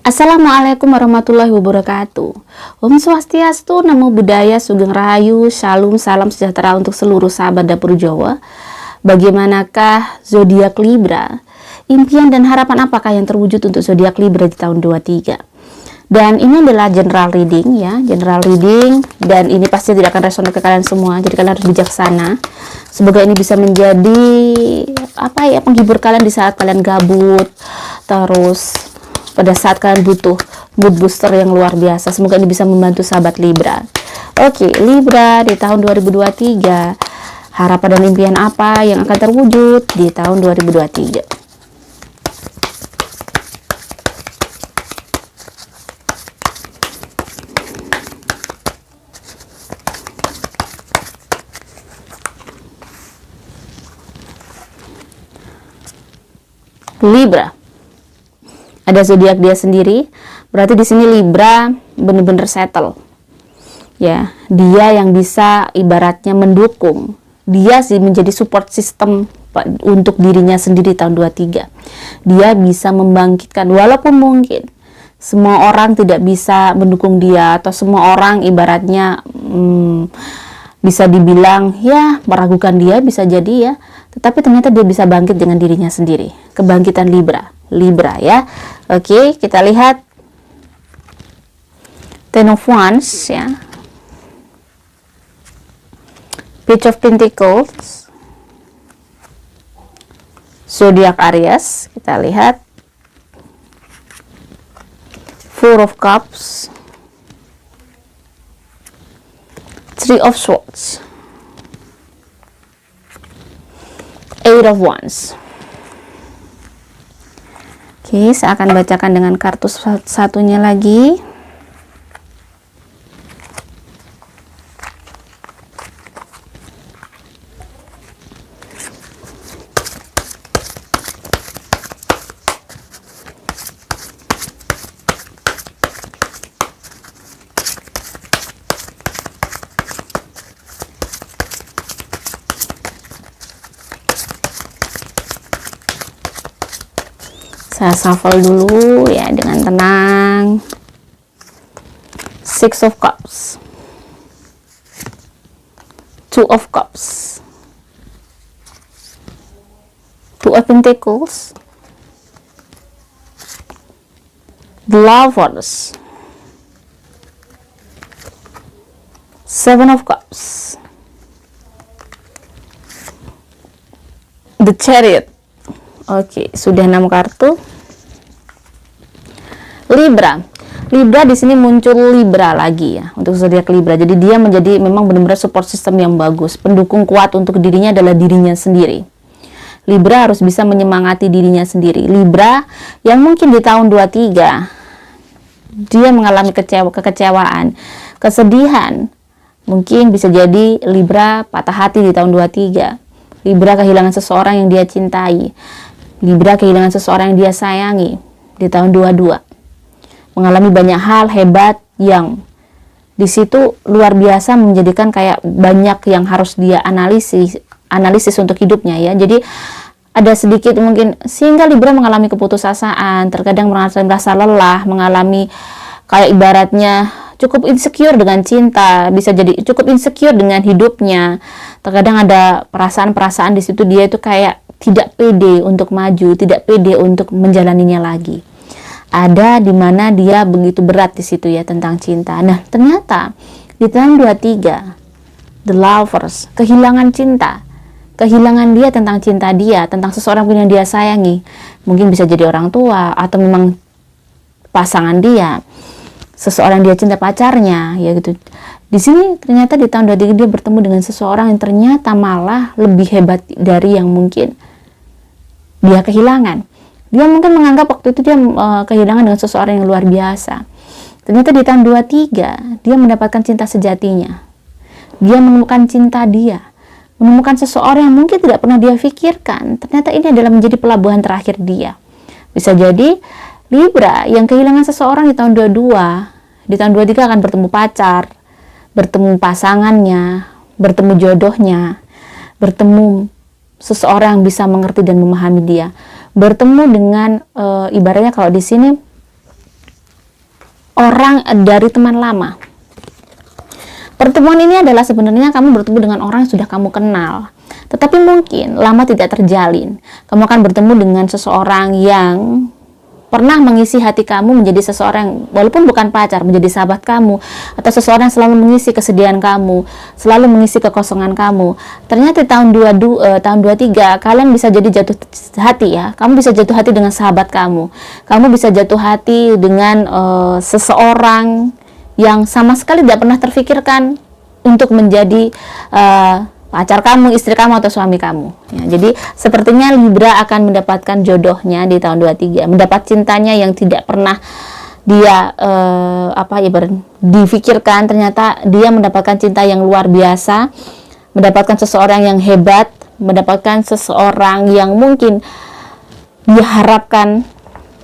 Assalamualaikum warahmatullahi wabarakatuh. Om Swastiastu, Namo Buddhaya, Sugeng Rahayu, Shalom, salam sejahtera untuk seluruh sahabat dapur Jawa. Bagaimanakah zodiak Libra? Impian dan harapan apakah yang terwujud untuk zodiak Libra di tahun 23? Dan ini adalah general reading ya, general reading, dan ini pasti tidak akan resonate ke kalian semua, jadi kalian harus bijaksana. Semoga ini bisa menjadi penghibur kalian di saat kalian gabut, terus pada saat kalian butuh mood booster yang luar biasa. Semoga ini bisa membantu sahabat Libra. Oke, Libra di tahun 2023, harapan dan impian apa yang akan terwujud di tahun 2023? Libra, ada zodiak dia sendiri, berarti di sini Libra benar-benar settle. Ya, dia yang bisa ibaratnya mendukung. Dia sih menjadi support system untuk dirinya sendiri tahun 23. Dia bisa membangkitkan, walaupun mungkin semua orang tidak bisa mendukung dia, atau semua orang ibaratnya bisa dibilang ya meragukan dia, bisa jadi ya, tetapi ternyata dia bisa bangkit dengan dirinya sendiri. Kebangkitan Libra ya. Oke, kita lihat Ten of Wands ya, Page of Pentacles, zodiak Aries. Kita lihat Four of Cups, Three of Swords, Eight of Wands. Oke, saya akan bacakan dengan kartu satunya lagi. Saya shuffle dulu ya dengan tenang. Six of Cups, Two of Cups, Two of Pentacles, The Lovers, Seven of Cups, The Chariot. Oke, sudah 6 kartu. Libra di sini muncul Libra lagi ya untuk zodiak Libra. Jadi dia menjadi memang benar-benar support system yang bagus. Pendukung kuat untuk dirinya adalah dirinya sendiri. Libra harus bisa menyemangati dirinya sendiri. Libra yang mungkin di tahun 23 dia mengalami kekecewaan, kesedihan. Mungkin bisa jadi Libra patah hati di tahun 23. Libra kehilangan seseorang yang dia cintai. Libra kehilangan seseorang yang dia sayangi di tahun 22. Mengalami banyak hal hebat yang di situ luar biasa, menjadikan kayak banyak yang harus dia analisis untuk hidupnya ya. Jadi ada sedikit mungkin sehingga Libra mengalami keputusasaan, terkadang merasa lelah, mengalami kayak ibaratnya cukup insecure dengan cinta, bisa jadi cukup insecure dengan hidupnya. Terkadang ada perasaan-perasaan di situ dia itu kayak tidak pede untuk maju, tidak pede untuk menjalaninya lagi. Ada di mana dia begitu berat di situ ya tentang cinta. Nah, ternyata di tahun 23 The Lovers, kehilangan cinta. Kehilangan dia tentang cinta dia, tentang seseorang yang dia sayangi. Mungkin bisa jadi orang tua atau memang pasangan dia, seseorang dia cinta, pacarnya ya gitu. Di sini ternyata di tahun 23 dia bertemu dengan seseorang yang ternyata malah lebih hebat dari yang mungkin dia kehilangan. Dia mungkin menganggap waktu itu dia kehilangan dengan seseorang yang luar biasa. Ternyata di tahun 23 dia mendapatkan cinta sejatinya. Dia menemukan cinta dia, menemukan seseorang yang mungkin tidak pernah dia pikirkan. Ternyata ini adalah menjadi pelabuhan terakhir dia. Bisa jadi Libra yang kehilangan seseorang di tahun 22, di tahun 23 akan bertemu pacar, bertemu pasangannya, bertemu jodohnya, bertemu seseorang yang bisa mengerti dan memahami dia, bertemu dengan ibaratnya kalau di sini orang dari teman lama. Pertemuan ini adalah sebenarnya kamu bertemu dengan orang yang sudah kamu kenal, tetapi mungkin lama tidak terjalin. Kamu akan bertemu dengan seseorang yang pernah mengisi hati kamu menjadi seseorang, walaupun bukan pacar, menjadi sahabat kamu, atau seseorang yang selalu mengisi kesedihan kamu, selalu mengisi kekosongan kamu. Ternyata tahun 23 kalian bisa jadi jatuh hati ya. Kamu bisa jatuh hati dengan sahabat kamu. Kamu bisa jatuh hati dengan seseorang yang sama sekali tidak pernah terfikirkan untuk menjadi pacar kamu, istri kamu, atau suami kamu ya. Jadi sepertinya Libra akan mendapatkan jodohnya di tahun 23, mendapat cintanya yang tidak pernah dia difikirkan. Ternyata dia mendapatkan cinta yang luar biasa, mendapatkan seseorang yang hebat, mendapatkan seseorang yang mungkin diharapkan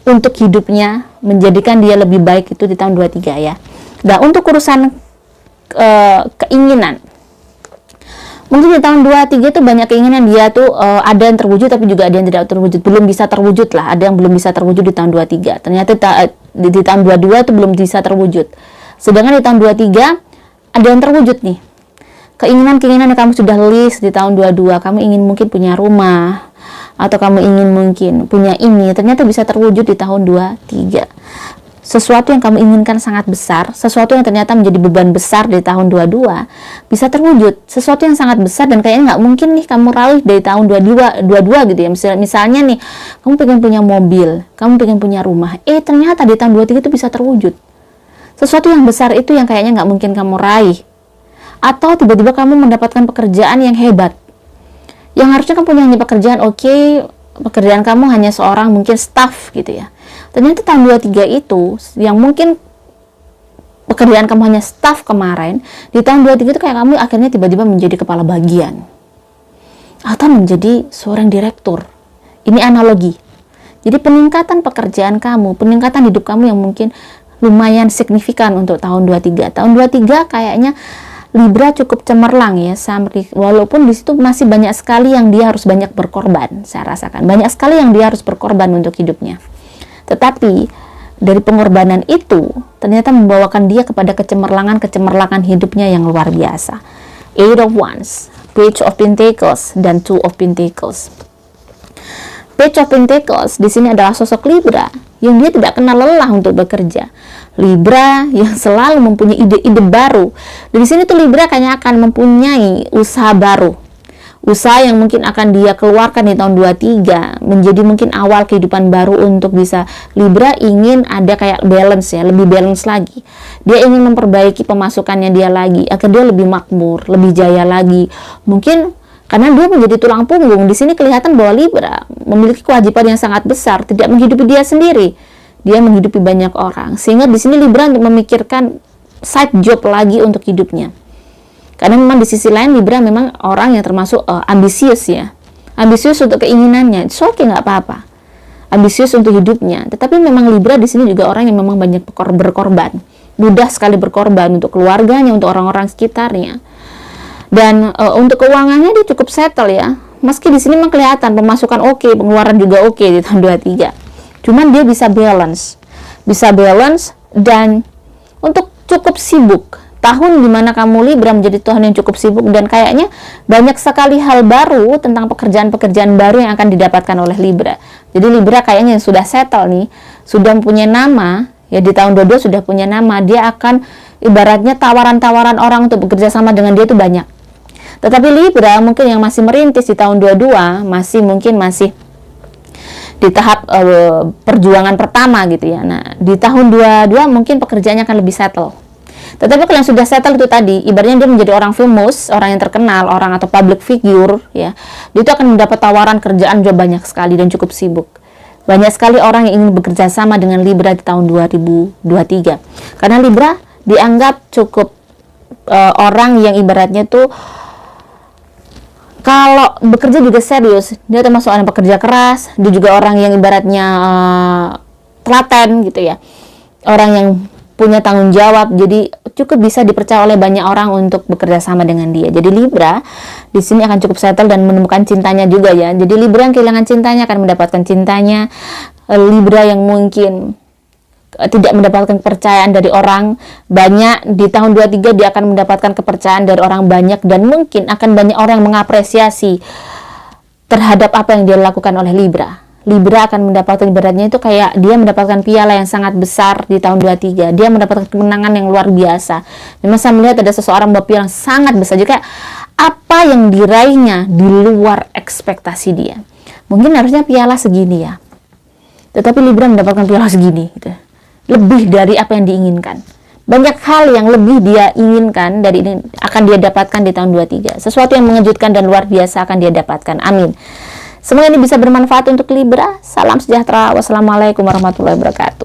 untuk hidupnya, menjadikan dia lebih baik itu di tahun 23 ya. Nah, untuk urusan keinginan, mungkin di tahun 23 itu banyak keinginan dia tuh ada yang terwujud, tapi juga ada yang tidak terwujud, belum bisa terwujud lah. Ada yang belum bisa terwujud di tahun 23. Ternyata di tahun 22 itu belum bisa terwujud. Sedangkan di tahun 23 ada yang terwujud nih. Keinginan-keinginan yang kamu sudah list di tahun 22, kamu ingin mungkin punya rumah, atau kamu ingin mungkin punya ini, ternyata bisa terwujud di tahun 23. Sesuatu yang kamu inginkan sangat besar, sesuatu yang ternyata menjadi beban besar di tahun 22 bisa terwujud. Sesuatu yang sangat besar dan kayaknya nggak mungkin nih kamu raih dari tahun 22 gitu ya. Misalnya nih, kamu pengen punya mobil, kamu pengen punya rumah, ternyata di tahun 23 itu bisa terwujud. Sesuatu yang besar itu yang kayaknya nggak mungkin kamu raih. Atau tiba-tiba kamu mendapatkan pekerjaan yang hebat, yang harusnya kamu punya hanya pekerjaan pekerjaan kamu hanya seorang mungkin staff gitu ya. Ternyata tahun 23 itu yang mungkin pekerjaan kamu hanya staff kemarin, di tahun 23 itu kayak kamu akhirnya tiba-tiba menjadi kepala bagian atau menjadi seorang direktur. Ini analogi. Jadi peningkatan pekerjaan kamu, peningkatan hidup kamu yang mungkin lumayan signifikan untuk tahun 23. Tahun 23 kayaknya Libra cukup cemerlang ya, walaupun di situ masih banyak sekali yang dia harus banyak berkorban. Saya rasakan banyak sekali yang dia harus berkorban untuk hidupnya. Tetapi dari pengorbanan itu ternyata membawakan dia kepada kecemerlangan hidupnya yang luar biasa. Eight of Wands, Page of Pentacles, dan Two of Pentacles. Page of Pentacles di sini adalah sosok Libra yang dia tidak kenal lelah untuk bekerja. Libra yang selalu mempunyai ide-ide baru. Di sini tuh Libra kayaknya akan mempunyai usaha baru. Usaha yang mungkin akan dia keluarkan di tahun 23 menjadi mungkin awal kehidupan baru untuk bisa. Libra ingin ada kayak balance ya, lebih balance lagi. Dia ingin memperbaiki pemasukannya dia lagi agar dia lebih makmur, lebih jaya lagi. Mungkin karena dia menjadi tulang punggung, di sini kelihatan bahwa Libra memiliki kewajiban yang sangat besar, tidak menghidupi dia sendiri. Dia menghidupi banyak orang. Sehingga di sini Libra untuk memikirkan side job lagi untuk hidupnya. Karena memang di sisi lain Libra memang orang yang termasuk ambisius ya. Ambisius untuk keinginannya. Oke, nggak apa-apa. Ambisius untuk hidupnya. Tetapi memang Libra di sini juga orang yang memang banyak berkorban. Mudah sekali berkorban untuk keluarganya, untuk orang-orang sekitarnya. Dan untuk keuangannya dia cukup settle ya. Meski di sini memang kelihatan pemasukan oke, pengeluaran juga oke di tahun 23. Cuman dia bisa balance. Bisa balance dan untuk cukup sibuk. Tahun dimana kamu Libra menjadi tahun yang cukup sibuk dan kayaknya banyak sekali hal baru tentang pekerjaan-pekerjaan baru yang akan didapatkan oleh Libra. Jadi Libra kayaknya sudah settle nih, sudah punya nama, ya di tahun 22 sudah punya nama, dia akan ibaratnya tawaran-tawaran orang untuk bekerja sama dengan dia itu banyak. Tetapi Libra mungkin yang masih merintis di tahun 22, masih di tahap perjuangan pertama gitu ya. Nah, di tahun 22 mungkin pekerjaannya akan lebih settle. Tetapi kalau yang sudah settle itu tadi, ibaratnya dia menjadi orang famous, orang yang terkenal, orang atau public figure, ya, dia itu akan mendapat tawaran kerjaan juga banyak sekali dan cukup sibuk. Banyak sekali orang yang ingin bekerja sama dengan Libra di tahun 2023. Karena Libra dianggap cukup orang yang ibaratnya tuh kalau bekerja juga serius. Dia termasuk orang pekerja keras, dia juga orang yang ibaratnya telaten gitu ya. Orang yang punya tanggung jawab, jadi cukup bisa dipercaya oleh banyak orang untuk bekerja sama dengan dia. Jadi Libra di sini akan cukup settle dan menemukan cintanya juga ya. Jadi Libra yang kehilangan cintanya akan mendapatkan cintanya. Libra yang mungkin tidak mendapatkan kepercayaan dari orang banyak. Di tahun 23 dia akan mendapatkan kepercayaan dari orang banyak, dan mungkin akan banyak orang yang mengapresiasi terhadap apa yang dia lakukan oleh Libra. Libra akan mendapatkan, ibaratnya itu kayak dia mendapatkan piala yang sangat besar di tahun 23. Dia mendapatkan kemenangan yang luar biasa. Memang saya melihat ada seseorang bawa piala yang sangat besar. Jadi kayak apa yang diraihnya di luar ekspektasi dia. Mungkin harusnya piala segini ya, tetapi Libra mendapatkan piala segini gitu. Lebih dari apa yang diinginkan. Banyak hal yang lebih dia inginkan dari ini akan dia dapatkan di tahun 23. Sesuatu yang mengejutkan dan luar biasa akan dia dapatkan. Amin. Semoga ini bisa bermanfaat untuk Libra. Salam sejahtera. Wassalamualaikum warahmatullahi wabarakatuh.